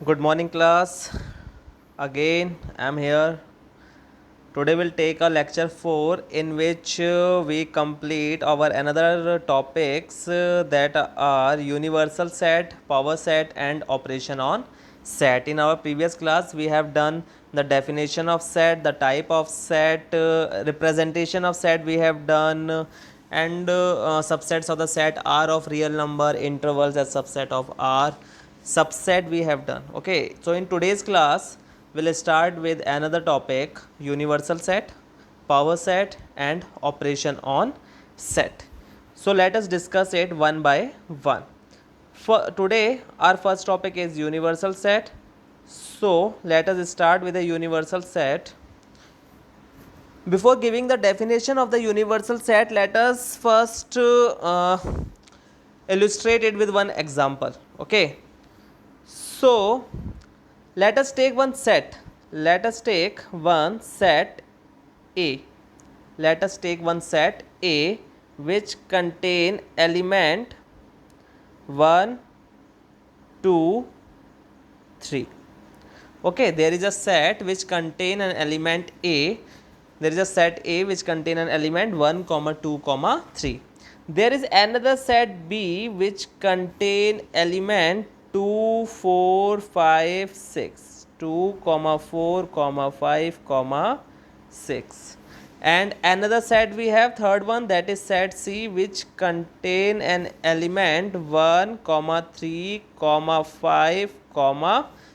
Good morning, class. Again, I'm here. Today we'll take a lecture 4 in which we complete our another topics that are universal set, power set and operation on set. In our previous class we have done the definition of set, the type of set, representation of set we have done, and subsets of the set are of real number, intervals as subset of R, subset we have done. Okay, so in today's class we'll start with another topic, universal set, power set and operation on set. So let us discuss it one by one. For today our first topic is universal set. So let us start with a universal set. Before giving the definition of the universal set, let us first illustrate it with one example. Okay, so let us take one set. Let us take one set A. Let us take one set A which contain element 1, 2, 3. Okay, there is a set which contain an element A. There is a set A which contain an element 1, 2, 3. There is another set B which contain element 2, 4, 5, 6. 2, 4, 5, 6. And another set we have, third one, that is set C, which contain an element 1, 3, 5,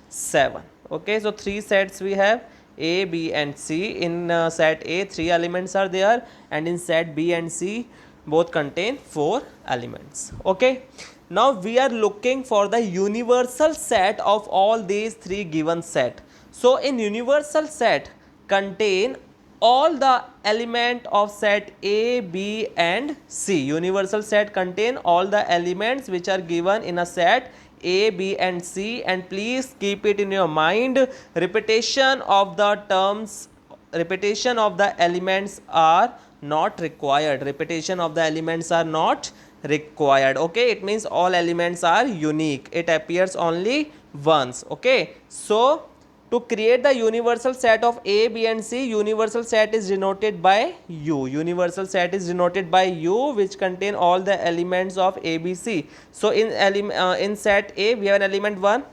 7. Okay, so three sets we have, A, B and C. In set A 3 elements are there, and in set B and C both contain 4 elements. Okay, now we are looking for the universal set of all these three given set. So in universal set contain all the element of set A, B and C. Universal set contain all the elements which are given in a set A, B and C, and please keep it in your mind, repetition of the terms, repetition of the elements are not required. Repetition of the elements are not required. Okay, it means all elements are unique, it appears only once. Okay, so to create the universal set of A, B and C, universal set is denoted by U. Universal set is denoted by U, which contain all the elements of A, B, C. So in set A we have an element 1,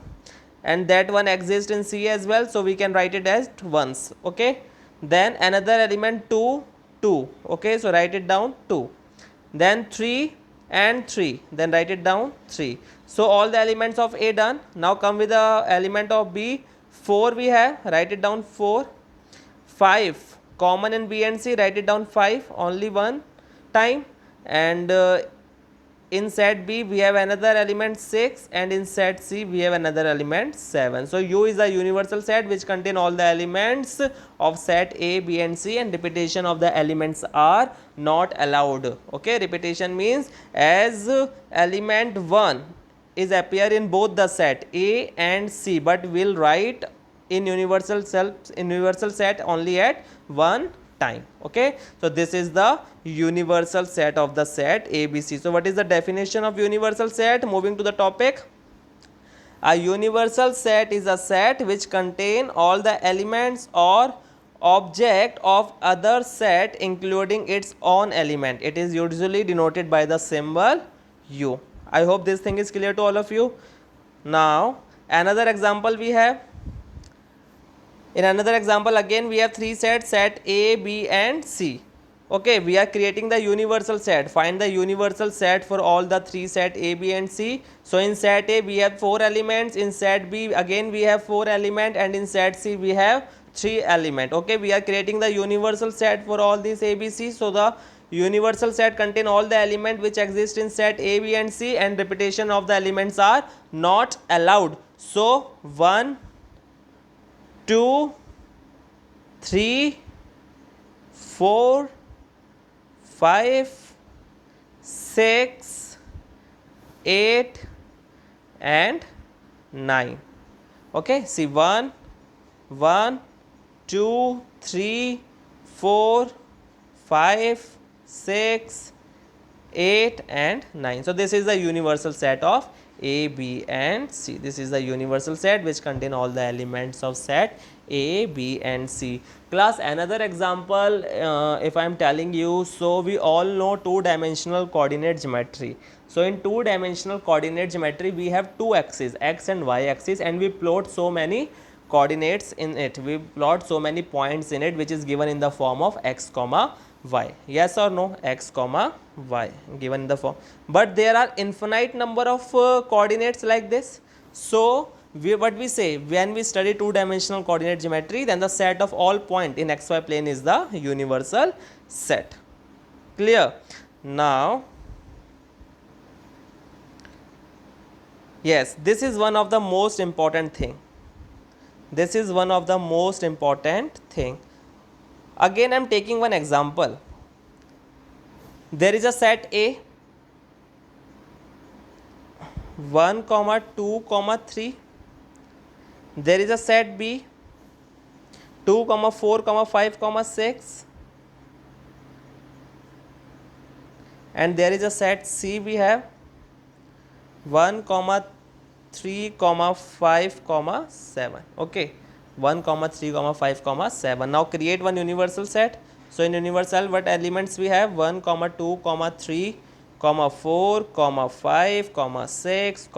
and that one exists in C as well, so we can write it as once. Okay, then another element 2, 2. Okay, so write it down 2. Then 3 and 3, then write it down 3. So all the elements of A done. Now come with the element of B. 4 we have, write it down 4. 5 common in B and C, write it down 5 only one time. And in set B we have another element 6, and in set C we have another element 7. So U is a universal set which contain all the elements of set A, B and C, and repetition of the elements are not allowed. Okay, repetition means as element 1 is appear in both the set A and C, but will write in universal set only at one time. Okay, so this is the universal set of the set ABC. So what is the definition of universal set? Moving to the topic, a universal set is a set which contain all the elements or object of other set including its own element. It is usually denoted by the symbol U. I hope this thing is clear to all of you. Now another example we have. In another example again we have three sets, set A, B and C. Okay, we are creating the universal set. Find the universal set for all the three set A, B and C. So in set A we have 4 elements, in set B again we have 4 elements, and in set C we have 3 elements. Okay, we are creating the universal set for all these A, B, C. So the universal set contain all the elements which exist in set A, B and C, and repetition of the elements are not allowed. So 1, 2, 3, 4, 5, 6, 8 and 9. Okay, see 1, 2, 3, 4, 5, 6, 8 and 9. So this is the universal set of A, B and C. This is the universal set which contain all the elements of set A, B and C. Class, another example, if I am telling you, so we all know two-dimensional coordinate geometry. So in two-dimensional coordinate geometry we have two axes, x and y axis, and we plot so many coordinates in it. We plot so many points in it which is given in the form of x comma y. Yes or no? X comma y given in the form, but there are infinite number of coordinates like this. So what we say when we study two-dimensional coordinate geometry, then the set of all point in xy plane is the universal set. Clear? Now yes, this is one of the most important thing. This is one of the most important thing. Again I am taking one example. There is a set A 1, 2, 3. There is a set B 2, 4, 5, 6. And there is a set C we have 1, 3, 5, 7. Okay, 1, 3, 5, 7. Now create one universal set. So in universal, what elements we have? 1, 2, 3, 4, 5, 6,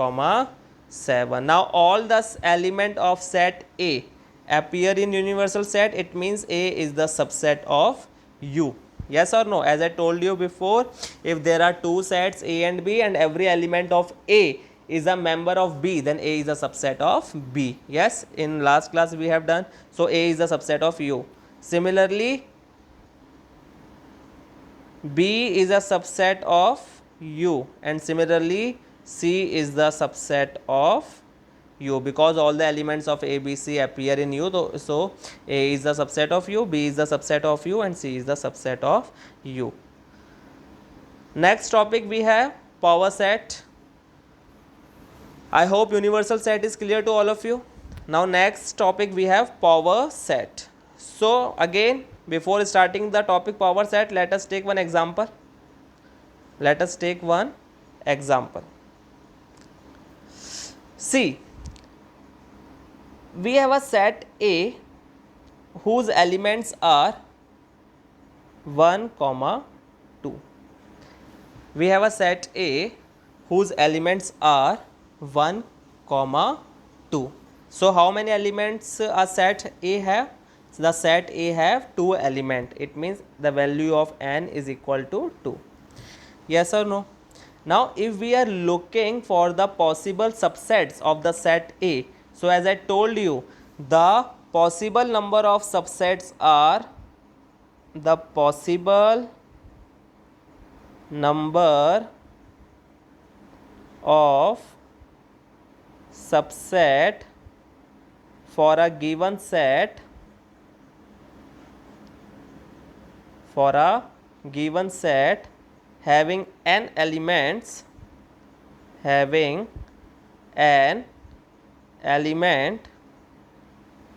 7. Now all the element of set A appear in universal set. It means A is the subset of U. Yes or no? As I told you before, if there are two sets A and B and every element of A is a member of B, then A is a subset of B. Yes, in last class we have done. So A is a subset of U. Similarly, B is a subset of U, and similarly C is the subset of U, because all the elements of A, B, C appear in U. So A is the subset of U, B is the subset of U, and C is the subset of U. Next topic we have power set. I hope universal set is clear to all of you. Now next topic we have power set. So again, before starting the topic power set, let us take one example. Let us take one example. See, we have a set A whose elements are 1, 2. We have a set A whose elements are 1, 2. So how many elements a set A have? So the set A have 2 elements. It means the value of n is equal to 2. Yes or no? Now if we are looking for the possible subsets of the set A, so as I told you, the possible number of subsets are the possible number of subset for a given set having n elements,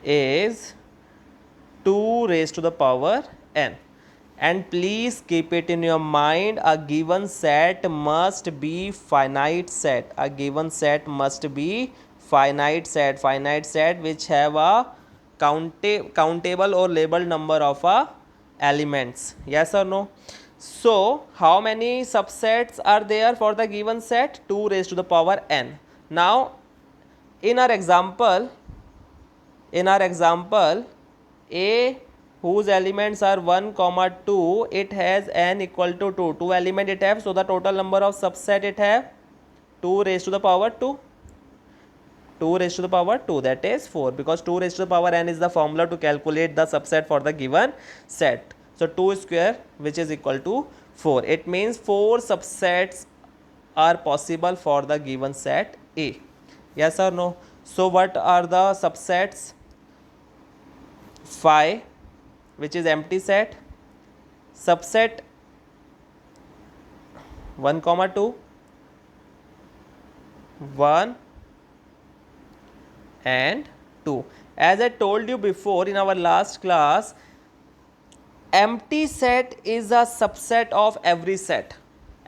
is 2 raised to the power n. And please keep it in your mind, a given set must be finite set. A given set must be finite set which have a countable or labeled number of elements. Yes or no? So how many subsets are there for the given set? 2 raised to the power n. Now in our example, A whose elements are 1, 2, it has n equal to 2. 2 element it have, so the total number of subset it have 2 raised to the power 2. 2 raised to the power 2, that is 4, because 2 raised to the power n is the formula to calculate the subset for the given set. So 2 square, which is equal to 4. It means 4 subsets are possible for the given set A. Yes or no? So what are the subsets? Phi, which is empty set, subset 1, 2, 1 and 2. As I told you before in our last class, empty set is a subset of every set.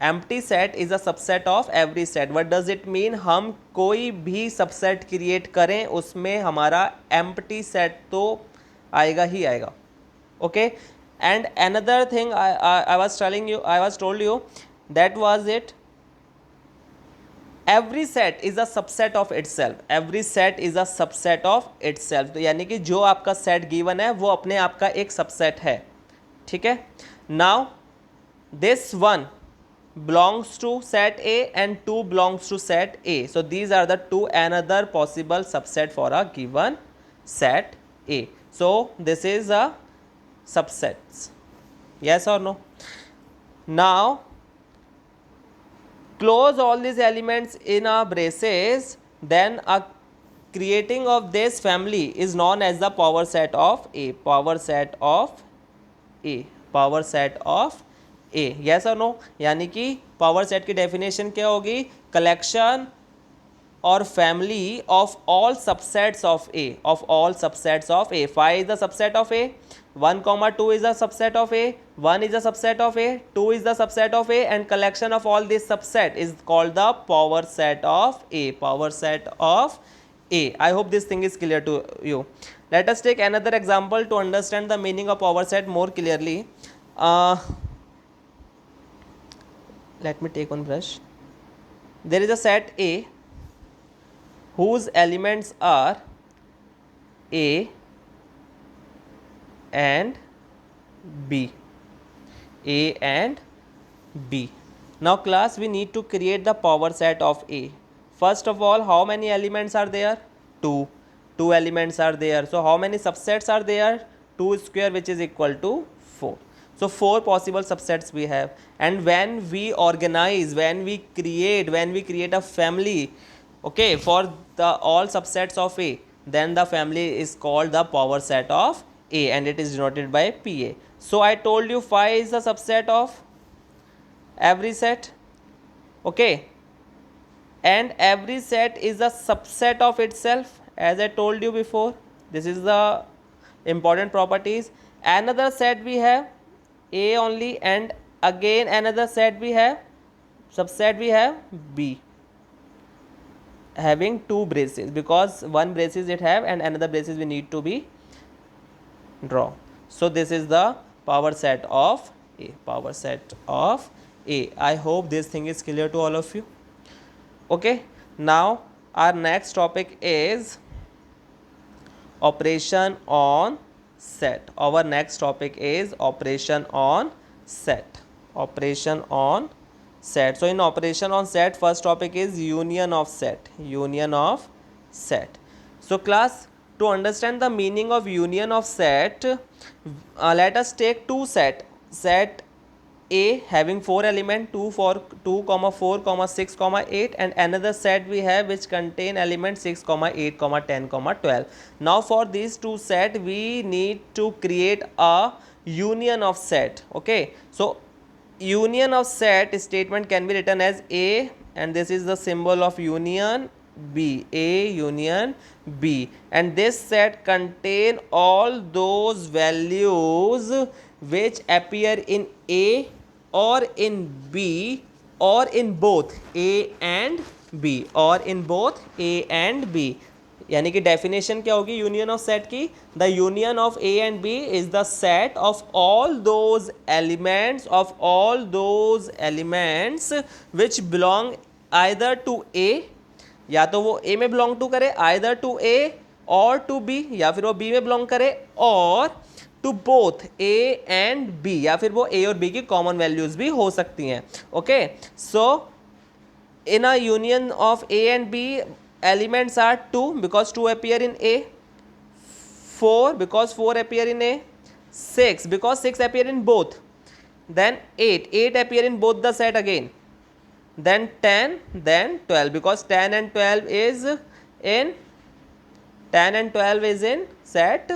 Empty set is a subset of every set. What does it mean? हम कोई भी subset create करें उसमें हमारा empty set तो आएगा ही आएगा. Okay. And another thing I was telling you, I was told you, that was it, every set is a subset of itself. Every set is a subset of itself. तो यानी कि जो आपका set given है वो अपने आप का एक सबसेट है. ठीक है. Now this one belongs to set A and 2 belongs to set A. So these are the two another possible subset for a given set A. So this is a subsets. Yes or no? Now close all these elements in a braces, then a creating of this family is known as the power set of A. Power set of A. Power set of A. Yes और no? यानी कि power set की definition क्या होगी? Collection और family of all subsets of A. Of all subsets of A. 5 is the subset of A, 1, 2 is a subset of A, 1 is a subset of A, 2 is the subset of A, and collection of all this subset is called the power set of A. Power set of A. I hope this thing is clear to you. Let us take another example to understand the meaning of power set more clearly. Let me take one brush. There is a set A whose elements are A and B. A and B. Now class, we need to create the power set of A. First of all, how many elements are there? 2. 2 elements are there. So how many subsets are there? 2 square, which is equal to 4. So 4 possible subsets we have. And when we organize, when we create a family, okay, for the all subsets of A, then the family is called the power set of A, and it is denoted by PA. So I told you phi is the subset of every set, okay, and every set is a subset of itself, as I told you before. This is the important properties. Another set we have A only, and again another set we have, subset we have B, having 2 braces, because one braces it have and another braces we need to be draw. So this is the power set of A. Power set of A. I hope this thing is clear to all of you. Okay. Now our next topic is operation on set. Our next topic is operation on set. Operation on set. So in operation on set, first topic is union of set. Union of set. So class, to understand the meaning of union of set, let us take two set. Set A having 4 element, 2, 4, 2, 4, 6, 8, and another set we have which contain element 6, 8, 10, 12. Now for these two set we need to create a union of set. Okay, so union of set statement can be written as A, and this is the symbol of union, B. A union B, and this set contain all those values which appear in A or in B or in both A and B, or in both A and B. यानी कि definition क्या होगी union of set की? The union of A and B is the set of all those elements which belong either to A, या तो वो A में belong to करे, आइदर टू ए और टू बी, या फिर वो बी में बिलोंग करे, और to both A and B, या फिर वो ए और बी की कॉमन वैल्यूज भी हो सकती हैं. Okay, so in a union of A and B, elements are 2 because 2 appear in A, 4 because 4 appear in A, 6 because 6 appear in both, then 8 appear in both the set again, then 10, then 12 because 10 and 12 is in set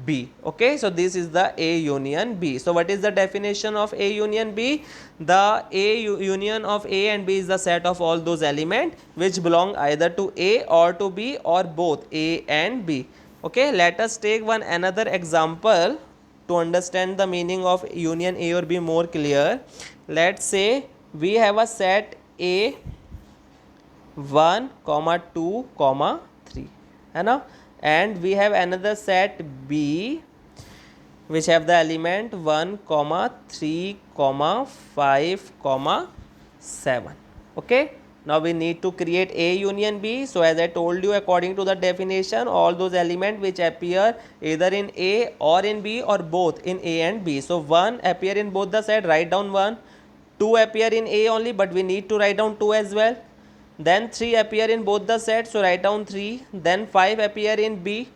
B. Okay, so this is the A union B. So what is the definition of A union B? The union of A and B is the set of all those elements which belong either to A or to B or both A and B. Okay, let us take one another example to understand the meaning of union A or B more clear. Let's say we have a set A 1, 2, 3, है ना, and we have another set B which have the element 1, 3, 5, 7. Okay, now we need to create A union B. So as I told you, according to the definition, all those elements which appear either in A or in B or both in A and B. So 1 appear in both the set, write down 1. 2 appear in A only, but we need to write down 2 as well. Then 3 appear in both the sets, so write down 3. Then 5 appear in B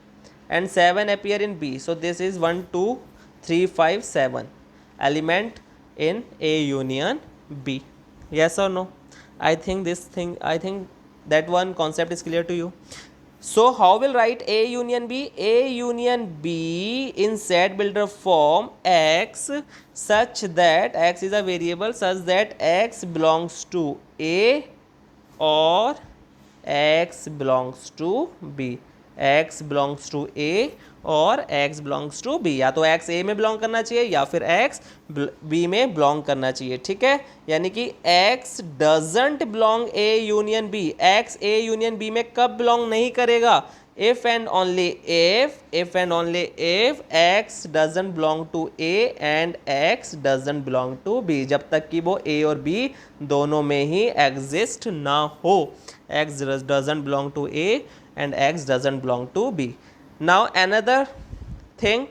and 7 appear in B. So this is 1, 2, 3, 5, 7 element in A union B. Yes or no? I think that one concept is clear to you. So how will write A union B? A union B in set builder form X such that X is a variable such that X belongs to A or X belongs to B. X belongs to A और X belongs to B. या तो X A में belong करना चाहिए या फिर X B में belong करना चाहिए. ठीक है, यानी कि X doesn't belong A union B. X A union B में कब belong नहीं करेगा? If and only if X doesn't belong to A and X doesn't belong to B. जब तक कि वो A और B दोनों में ही exist ना हो. X doesn't belong to A and X doesn't belong to B. Now another thing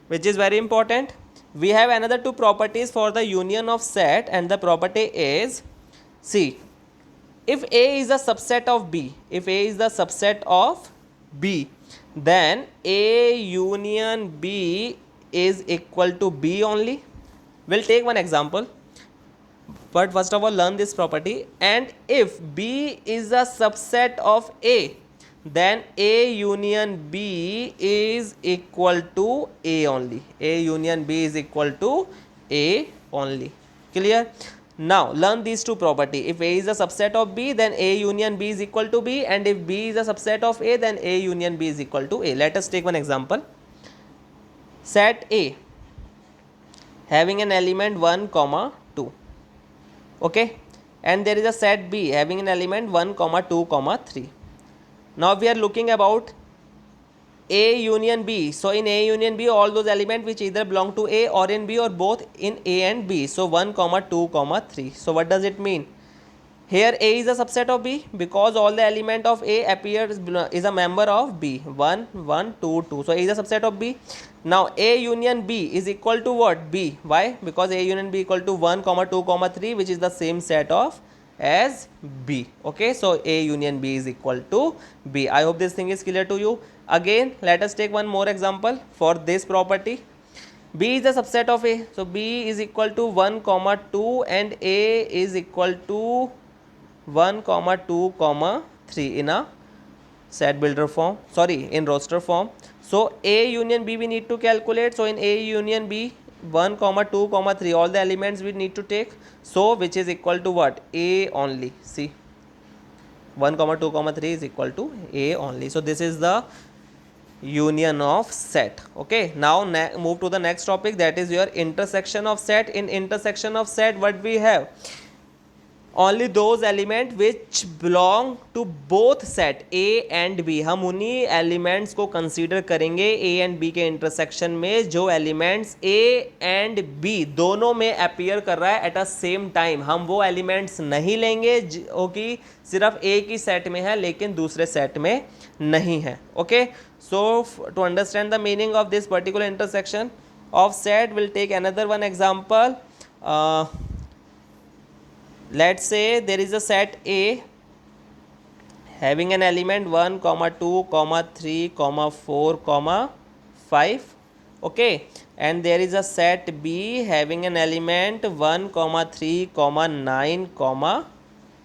which is very important, we have another two properties for the union of set, and the property is, see, if A is a subset of B, then A union B is equal to B only. We'll take one example, but first of all learn this property. And if B is a subset of A, then A union B is equal to A only. A union B is equal to A only. Clear? Now learn these two property. If A is a subset of B, then A union B is equal to B, and if B is a subset of A, then A union B is equal to A. Let us take one example. Set A having an element 1, 2. Okay, and there is a set B having an element 1, 2, 3. Now we are looking about A union B. So in A union B, all those elements which either belong to A or in B or both in A and B. So 1, 2, 3. So what does it mean? Here A is a subset of B because all the element of A appears is a member of B. 1, 1, 2, 2. So A is a subset of B. Now A union B is equal to what? B. Why? Because A union B equal to 1, 2, 3, which is the same set of as B. Okay, so A union B is equal to B. I hope this thing is clear to you. Again, let us take one more example for this property. B is a subset of A, so B is equal to 1, 2 and A is equal to 1, 2, 3 in a set builder form, in roster form. So A union B we need to calculate. So in A union B, 1, 2, 3, all the elements we need to take. So which is equal to what? A only. See, 1, 2, 3 is equal to A only. So this is the union of set. Okay, now move to the next topic, that is your intersection of set. In intersection of set, what we have? Only those element which belong to both set A and B. हम उन्हीं elements को consider करेंगे A and B के intersection में जो elements A and B दोनों में appear कर रहा है at a same time. हम वो elements नहीं लेंगे जो कि सिर्फ A की set में है लेकिन दूसरे set में नहीं है. Okay, so to understand the meaning of this particular intersection of set, we'll take another one example. Let's say there is a set A having an element 1, 2, 3, 4, 5. Okay, and there is a set B having an element 1, 3, 9,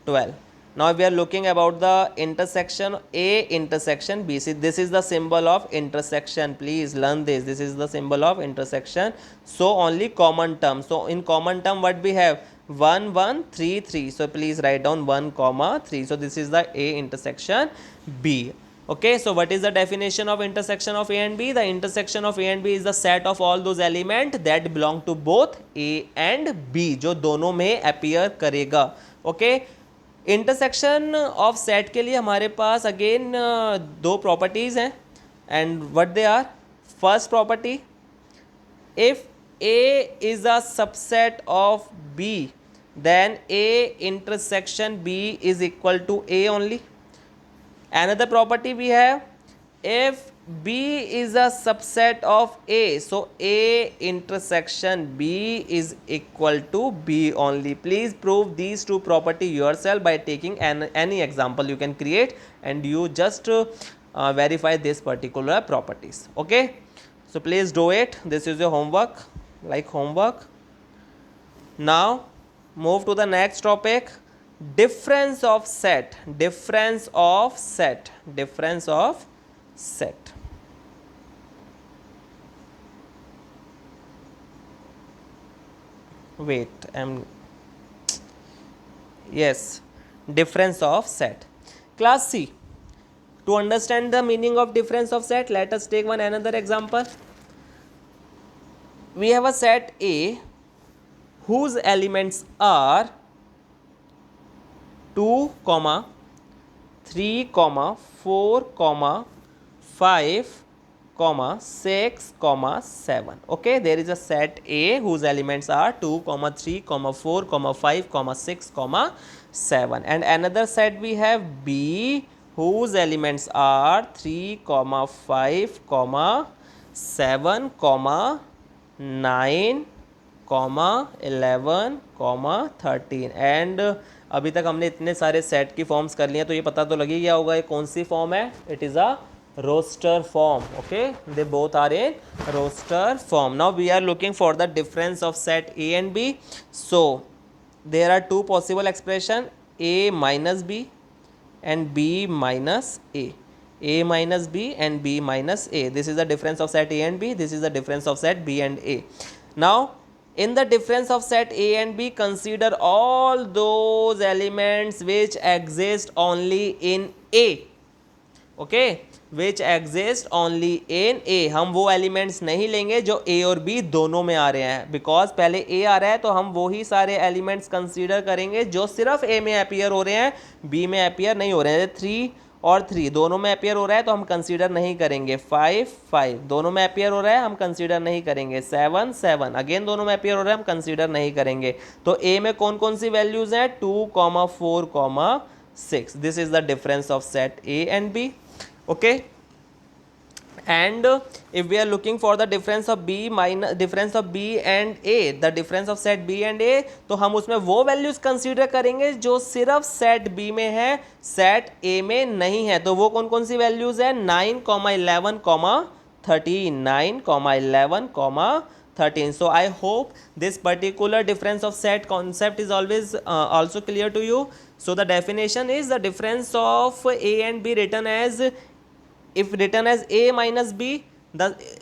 12. Now we are looking about the intersection A intersection B. See, this is the symbol of intersection. Please learn this. This is the symbol of intersection. So only common term. So in common term, what we have? 1, 1, 3, 3. So please write down 1, 3. So this is the A intersection B. Okay, so what is the definition of intersection of A and B? The intersection of A and B is the set of all those elements that belong to both A and B, जो दोनों में appear करेगा. Okay, intersection of set के लिए हमारे पास again दो properties हैं, and what they are? First property, if A is a subset of B, then A intersection B is equal to A only. Another property we have, if B is a subset of A, so A intersection B is equal to B only. Please prove these two property yourself by taking any example you can create, and you just verify this particular properties. Okay, so please do it. This is your homework, like homework. Now move to the next topic, difference of set. Difference of set. Difference of set. Wait, yes, difference of set. Class C, to understand the meaning of difference of set, let us take one another example. We have a set A whose elements are 2, 3, 4, 5, 6, 7. Okay, there is a set A whose elements are 2, 3, 4, 5, 6, 7, and another set we have B whose elements are 3, 5, 7, 9, 11, 13. And अभी तक हमने इतने सारे set की forms कर लिए, तो ये पता तो लगी गया होगा ये कौन सी फॉर्म है. It is a roster form. Okay, they both are in roster form. Now we are looking for the difference of set A and B. So there are two possible expression, A minus B and B minus A. A minus B and B minus A. This is the difference of set A and B. This is the difference of set B and A. Now, in the difference of set A and B, consider all those elements which exist only in A. Okay, which exist only in A. हम वो elements नहीं लेंगे जो A और B दोनों में आ रहे हैं, because पहले A आ रहा है तो हम वो ही सारे elements consider करेंगे जो सिर्फ A में appear हो रहे हैं, B में appear नहीं हो रहे हैं. 3 और 3 दोनों में appear हो रहा है तो हम consider नहीं करेंगे. 5 5 दोनों में appear हो रहा है, हम consider नहीं करेंगे. 7 7 अगेन दोनों में appear हो रहा है, हम consider नहीं करेंगे. तो A में कौन कौन सी values हैं? 2, 4, 6. This is the difference of set A and B. Okay, and if we are looking for the difference of B minus difference of B and A, the difference of set B and A, तो हम उसमें वो values consider करेंगे जो सिर्फ set B में है, set A में नहीं है. तो वो कौन कौन सी values है? 9, 11, 13. 9, 11, 13. So I hope this particular difference of set concept is always also clear to you. So the definition is the difference of A and B written as, if written as A minus B,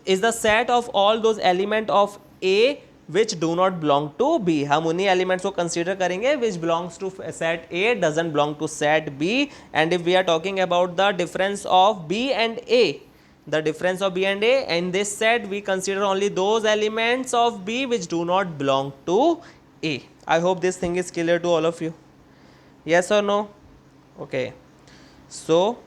is the set of all those element of A which do not belong to B. हम उन्हीं elements को consider करेंगे which belongs to set A, doesn't belong to set B. And if we are talking about the difference of B and A, the difference of B and A, in this set we consider only those elements of B which do not belong to A. I hope this thing is clear to all of you. Yes or no? Okay, so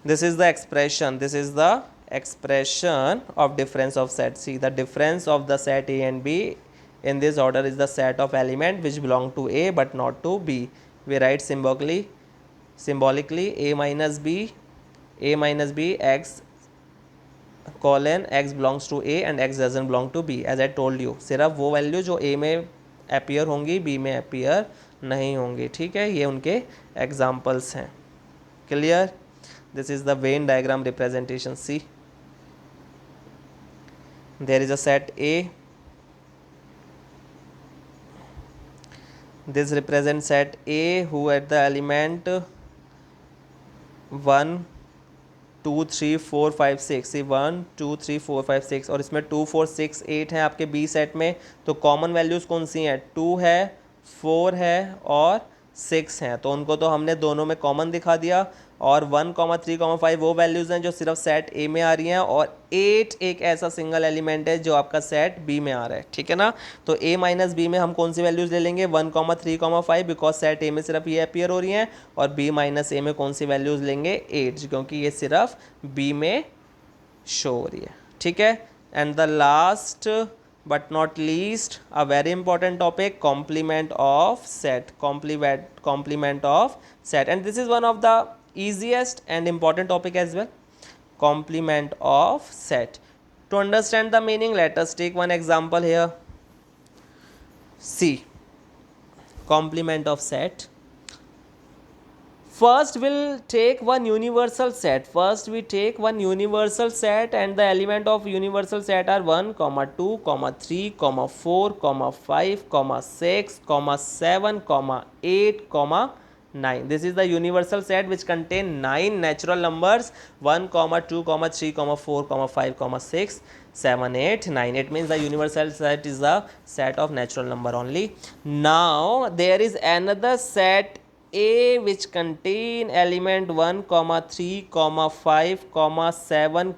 this is the expression. This is the expression of difference of set. See, the difference of the set A and B in this order is the set of element which belong to A but not to B. We write symbolically A minus B x colon x belongs to A and x doesn't belong to B. As I told you, सिर्फ वो value जो A में appear होंगी B में appear नहीं होंगी. ठीक है, ये उनके एग्जाम्पल्स हैं. Clear? This is the Venn diagram representation. See, there is a set A. This represents set A who at the element 1, 2, 3, 4, 5, 6. See 1, 2, 3, 4, 5, 6 और इसमें 2, 4, 6, 8 हैं आपके B सेट में. तो कॉमन वैल्यूज़ कौन सी हैं? 2 है, 4 है और 6 हैं. तो उनको तो हमने दोनों में कॉमन दिखा दिया. और 1,3,5 वो वैल्यूज़ हैं जो सिर्फ सेट ए में आ रही हैं, और 8 एक ऐसा सिंगल एलिमेंट है जो आपका सेट बी में आ रहा है, ठीक है ना। तो ए माइनस बी में हम कौन सी वैल्यूज़ ले लेंगे, 1,3,5 बिकॉज सेट ए में सिर्फ ये अपीयर हो रही हैं, और बी माइनस ए में कौन सी वैल्यूज़ लेंगे, 8, क्योंकि ये सिर्फ बी में शो हो रही है, ठीक है। And the last but not least a very important topic, complement of set, complement of set, and this is one of the easiest and important topic as well, complement of set. To understand the meaning, let us take one example here. See, complement of set. First we'll take one universal set. First we take one universal set, and the element of universal set are 1, 2, 3, 4, 5, 6, 7, 8, 9. This is the universal set which contain 9 natural numbers, 1, 2, 3, 4, 5, 6, 7, 8, 9. It means the universal set is the set of natural number only. Now there is another set A which contain element 1, 3, 5, 7,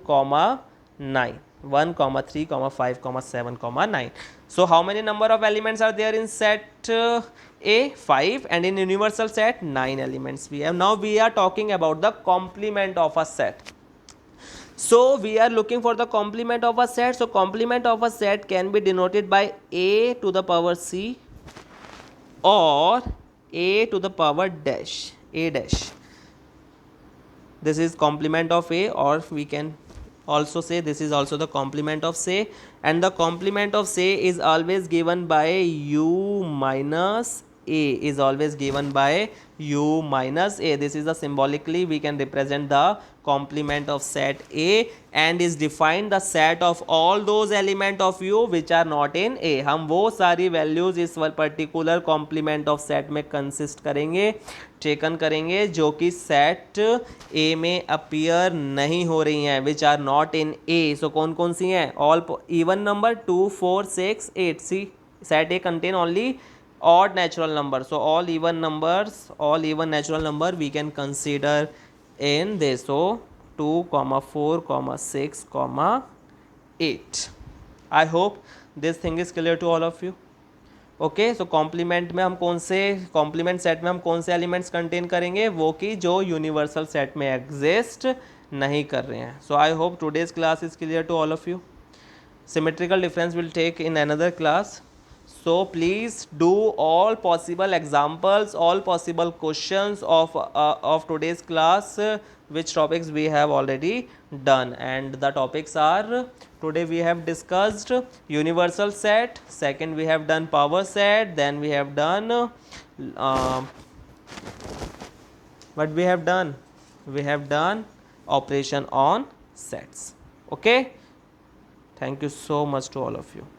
9. 1, 3, 5, 7, 9. So how many number of elements are there in set A? 5, and in universal set 9 elements we have. Now we are talking about the complement of a set. So we are looking for the complement of a set. So complement of a set can be denoted by A to the power C or A to the power dash, A dash. This is complement of A, or we can also say this is also the complement of C, and the complement of C is always given by U minus A, is always given by U minus A. This is the symbolically we can represent the complement of set A, and is defined the set of all those element of U which are not in A. हम वो सारी values इस particular complement of set में consist करेंगे, taken करेंगे, जो कि set ए में अपीयर नहीं हो रही हैं, विच आर नॉट इन ए. सो कौन कौन सी हैं, all even number 2, 4, 6, 8. C set A contain only odd natural number, so all even numbers, all even natural number we can consider in this. So 2, 4, 6, 8. I hope this thing is clear to all of you. Okay, so complement में हम कौन से, complement set में हम कौन से elements contain करेंगे, वो कि जो यूनिवर्सल सेट में एग्जिस्ट नहीं कर रहे हैं. So I hope today's class is clear to all of you. Symmetrical difference will take in another class. So please do all possible examples, all possible questions of today's class, which topics we have already done, and the topics are, today we have discussed universal set, second we have done power set, then we have done what we have done, we have done operation on sets. Okay, thank you so much to all of you.